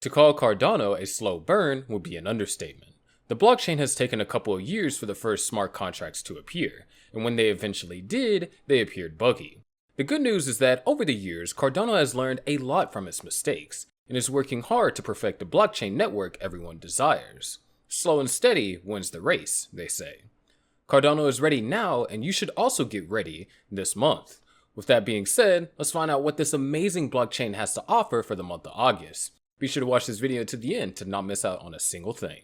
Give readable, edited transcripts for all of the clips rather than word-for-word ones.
To call Cardano a slow burn would be an understatement. The blockchain has taken a couple of years for the first smart contracts to appear, and when they eventually did, they appeared buggy. The good news is that over the years, Cardano has learned a lot from its mistakes, and is working hard to perfect the blockchain network everyone desires. Slow and steady wins the race, they say. Cardano is ready now, and you should also get ready this month. With that being said, let's find out what this amazing blockchain has to offer for the month of August. Be sure to watch this video to the end to not miss out on a single thing.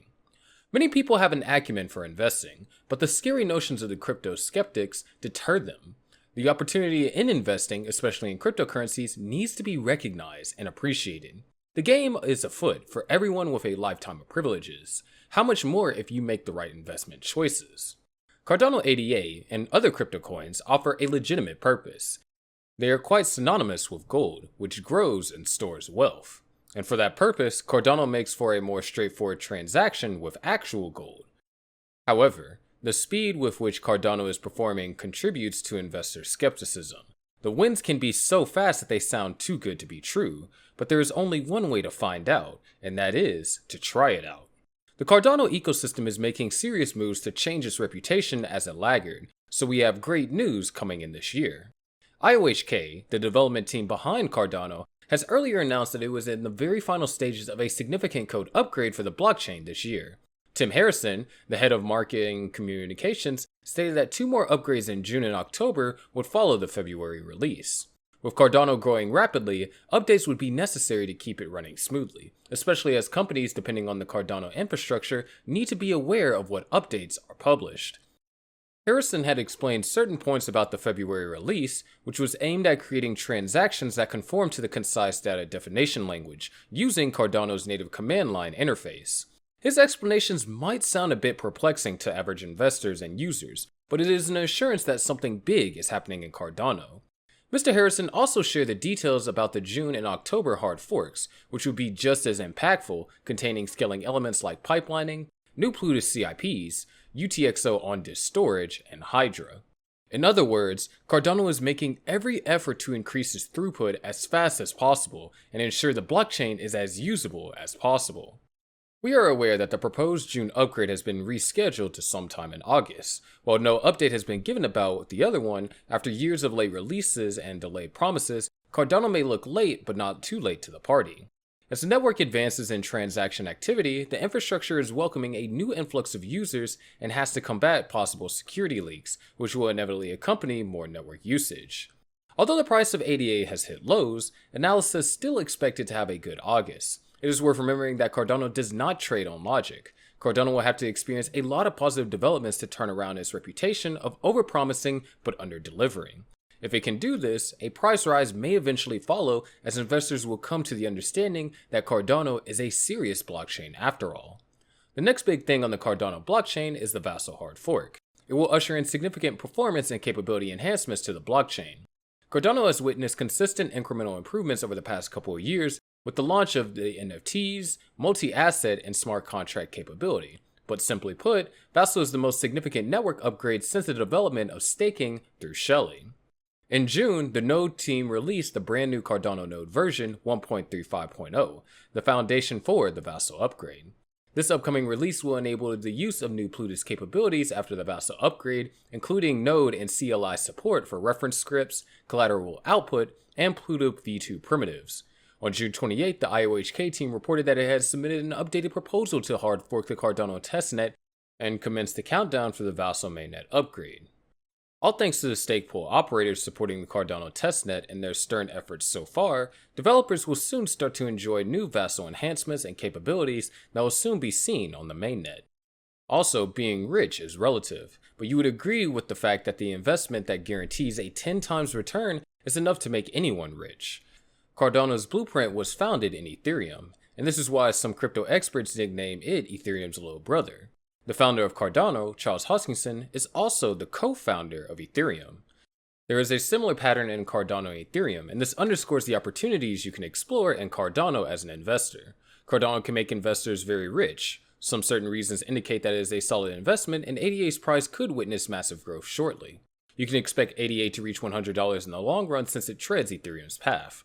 Many people have an acumen for investing, but the scary notions of the crypto skeptics deter them. The opportunity in investing, especially in cryptocurrencies, needs to be recognized and appreciated. The game is afoot for everyone with a lifetime of privileges. How much more if you make the right investment choices? Cardano ADA and other crypto coins offer a legitimate purpose. They are quite synonymous with gold, which grows and stores wealth. And for that purpose, Cardano makes for a more straightforward transaction with actual gold. However, the speed with which Cardano is performing contributes to investor skepticism. The wins can be so fast that they sound too good to be true, but there is only one way to find out, and that is to try it out. The Cardano ecosystem is making serious moves to change its reputation as a laggard, so we have great news coming in this year. IOHK, the development team behind Cardano, has earlier announced that it was in the very final stages of a significant code upgrade for the blockchain this year. Tim Harrison, the head of marketing communications, stated that 2 more upgrades in June and October would follow the February release. With Cardano growing rapidly, updates would be necessary to keep it running smoothly, especially as companies depending on the Cardano infrastructure need to be aware of what updates are published. Harrison had explained certain points about the February release, which was aimed at creating transactions that conform to the concise data definition language, using Cardano's native command line interface. His explanations might sound a bit perplexing to average investors and users, but it is an assurance that something big is happening in Cardano. Mr. Harrison also shared the details about the June and October hard forks, which would be just as impactful, containing scaling elements like pipelining, new Plutus CIPs, UTXO on-disk storage, and Hydra. In other words, Cardano is making every effort to increase its throughput as fast as possible and ensure the blockchain is as usable as possible. We are aware that the proposed June upgrade has been rescheduled to sometime in August. While no update has been given about the other one, after years of late releases and delayed promises, Cardano may look late but not too late to the party. As the network advances in transaction activity, the infrastructure is welcoming a new influx of users and has to combat possible security leaks, which will inevitably accompany more network usage. Although the price of ADA has hit lows, analysts still expect it to have a good August. It is worth remembering that Cardano does not trade on logic. Cardano will have to experience a lot of positive developments to turn around its reputation of overpromising but under-delivering. If it can do this, a price rise may eventually follow as investors will come to the understanding that Cardano is a serious blockchain after all. The next big thing on the Cardano blockchain is the Vassal hard fork. It will usher in significant performance and capability enhancements to the blockchain. Cardano has witnessed consistent incremental improvements over the past couple of years with the launch of the NFTs, multi-asset, and smart contract capability. But simply put, Vassal is the most significant network upgrade since the development of staking through Shelley. In June, the Node team released the brand new Cardano Node version 1.35.0, the foundation for the Vassal upgrade. This upcoming release will enable the use of new Plutus capabilities after the Vassal upgrade, including Node and CLI support for reference scripts, collateral output, and Pluto v2 primitives. On June 28, the IOHK team reported that it had submitted an updated proposal to hard fork the Cardano testnet and commenced the countdown for the Vassal mainnet upgrade. All thanks to the stake pool operators supporting the Cardano testnet and their stern efforts so far, developers will soon start to enjoy new Vassal enhancements and capabilities that will soon be seen on the mainnet. Also, being rich is relative, but you would agree with the fact that the investment that guarantees a 10 times return is enough to make anyone rich. Cardano's blueprint was founded in Ethereum, and this is why some crypto experts nickname it Ethereum's little brother. The founder of Cardano, Charles Hoskinson, is also the co-founder of Ethereum. There is a similar pattern in Cardano Ethereum, and this underscores the opportunities you can explore in Cardano as an investor. Cardano can make investors very rich. Some certain reasons indicate that it is a solid investment, and ADA's price could witness massive growth shortly. You can expect ADA to reach $100 in the long run since it treads Ethereum's path.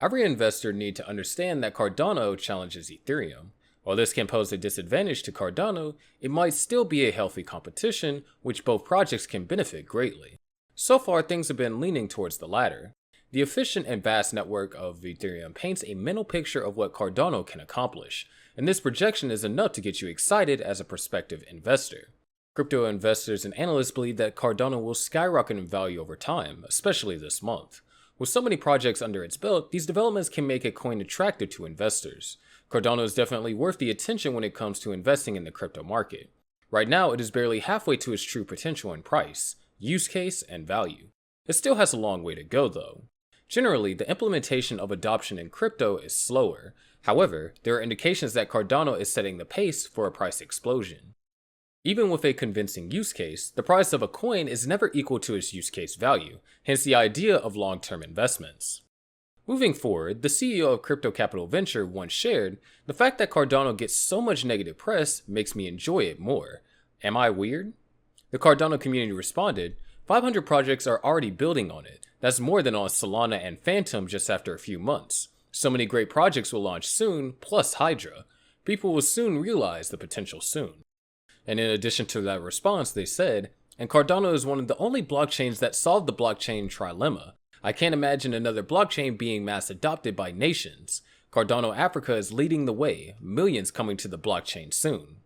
Every investor needs to understand that Cardano challenges Ethereum. While this can pose a disadvantage to Cardano, it might still be a healthy competition, which both projects can benefit greatly. So far, things have been leaning towards the latter. The efficient and vast network of Ethereum paints a mental picture of what Cardano can accomplish, and this projection is enough to get you excited as a prospective investor. Crypto investors and analysts believe that Cardano will skyrocket in value over time, especially this month. With so many projects under its belt, these developments can make a coin attractive to investors. Cardano is definitely worth the attention when it comes to investing in the crypto market. Right now, it is barely halfway to its true potential in price, use case, and value. It still has a long way to go though. Generally, the implementation of adoption in crypto is slower. However, there are indications that Cardano is setting the pace for a price explosion. Even with a convincing use case, the price of a coin is never equal to its use case value, hence the idea of long-term investments. Moving forward, the CEO of Crypto Capital Venture once shared, "The fact that Cardano gets so much negative press makes me enjoy it more. Am I weird?" The Cardano community responded, 500 projects are already building on it. That's more than on Solana and Phantom just after a few months. So many great projects will launch soon, plus Hydra. People will soon realize the potential soon. And in addition to that response, they said, "And Cardano is one of the only blockchains that solved the blockchain trilemma. I can't imagine another blockchain being mass adopted by nations. Cardano Africa is leading the way, millions coming to the blockchain soon."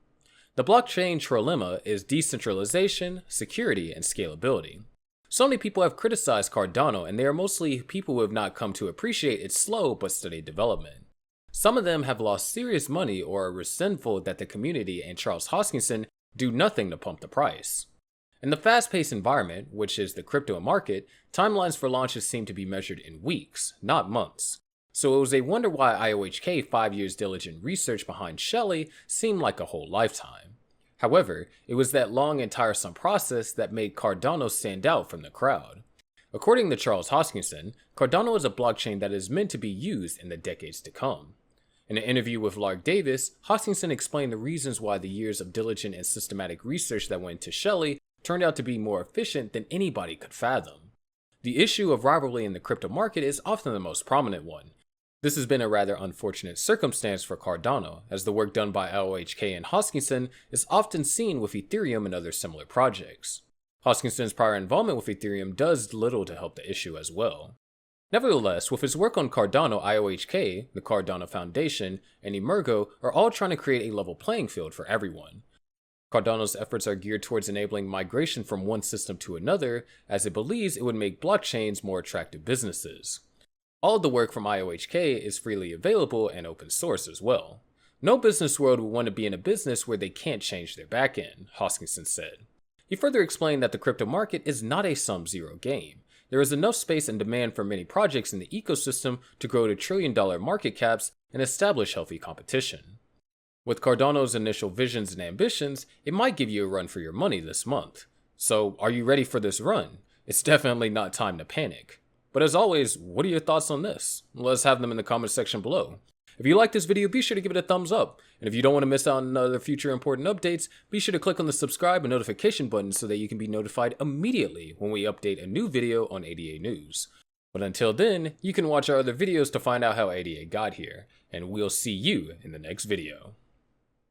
The blockchain trilemma is decentralization, security, and scalability. So many people have criticized Cardano, and they are mostly people who have not come to appreciate its slow but steady development. Some of them have lost serious money or are resentful that the community and Charles Hoskinson do nothing to pump the price. In the fast-paced environment, which is the crypto market, timelines for launches seem to be measured in weeks, not months. So it was a wonder why IOHK 5 years diligent research behind Shelley seemed like a whole lifetime. However, it was that long and tiresome process that made Cardano stand out from the crowd. According to Charles Hoskinson, Cardano is a blockchain that is meant to be used in the decades to come. In an interview with Lark Davis, Hoskinson explained the reasons why the years of diligent and systematic research that went into Shelley turned out to be more efficient than anybody could fathom. The issue of rivalry in the crypto market is often the most prominent one. This has been a rather unfortunate circumstance for Cardano, as the work done by IOHK and Hoskinson is often seen with Ethereum and other similar projects. Hoskinson's prior involvement with Ethereum does little to help the issue as well. Nevertheless, with his work on Cardano, IOHK, the Cardano Foundation, and Emergo are all trying to create a level playing field for everyone. Cardano's efforts are geared towards enabling migration from one system to another, as it believes it would make blockchains more attractive businesses. All of the work from IOHK is freely available and open source as well. No business world would want to be in a business where they can't change their backend, Hoskinson said. He further explained that the crypto market is not a sum-zero game. There is enough space and demand for many projects in the ecosystem to grow to trillion-dollar market caps and establish healthy competition. With Cardano's initial visions and ambitions, it might give you a run for your money this month. So, are you ready for this run? It's definitely not time to panic. But as always, what are your thoughts on this? Let's have them in the comments section below. If you liked this video, be sure to give it a thumbs up. And if you don't want to miss out on other future important updates, be sure to click on the subscribe and notification button so that you can be notified immediately when we update a new video on ADA News. But until then, you can watch our other videos to find out how ADA got here. And we'll see you in the next video.